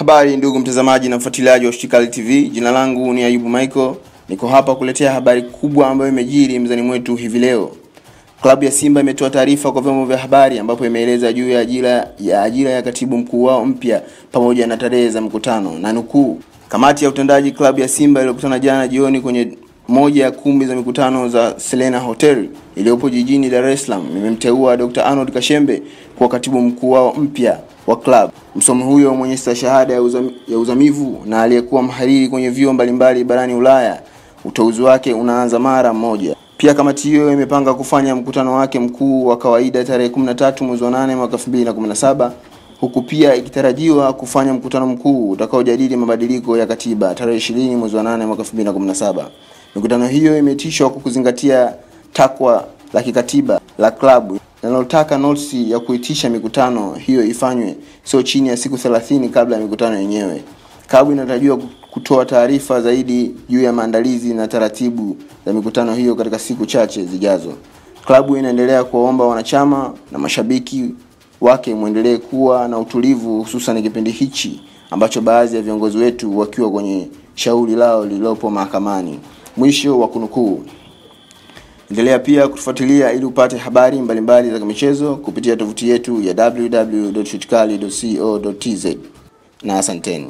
Habari ndugu mtazamaji na mfuatiliaji wa Shtikali TV. Jina langu ni Ayubu Michael. Niko hapa kuletea habari kubwa ambayo imejiri mezani mwetu hivi leo. Klabu ya Simba imetoa taarifa kwa vyombo vya habari ambapo imeeleza juu ya ajira ya katibu mkuu wao mpya pamoja na tarehe za mkutano, na nukuu: kamati ya utendaji klabu ya Simba iliyokutana jana jioni kwenye moja ya kumbi za mikutano za Selena Hotel iliyopo jijini Dar es Salaam imemteua Dr. Arnold Kashembe kuwa katibu mkuu wao mpya wa club. Msomi huyo mwenye stashahada ya uzamivu na aliyekuwa mhariri kwenye vyuo mbalimbali barani Ulaya, uteuzi wake unaanza mara moja. Pia kamati hiyo imepanga kufanya mkutano wake mkuu wa kawaida tarehe 13 mwezi wa 8 mwaka 2017, huku pia ikitarajiwa kufanya mkutano mkuu utakaojadili mabadiliko ya katiba tarehe 20 mwezi wa 8 mwaka 2017. Mikutano hiyo imeitishwa kwa kuzingatia takwa la kikatiba la klabu linalotaka notisi ya kuitisha mikutano hiyo ifanywe sio chini ya siku 30 kabla ya mikutano yenyewe. Klabu inatarajiwa kutoa taarifa zaidi juu ya maandalizi na taratibu za mikutano hiyo katika siku chache zijazo. Klabu inaendelea kuwaomba wanachama na mashabiki wake muendelee kuwa na utulivu, hususan kipindi hichi ambacho baadhi ya viongozi wetu wakiwa kwenye shauri lao lililopo mahakamani. Mwisho wa kunukuu. Endelea pia kutufuatilia ili upate habari mbalimbali za michezo kupitia tovuti yetu ya www.shtikali.co.tz. Na asanteni.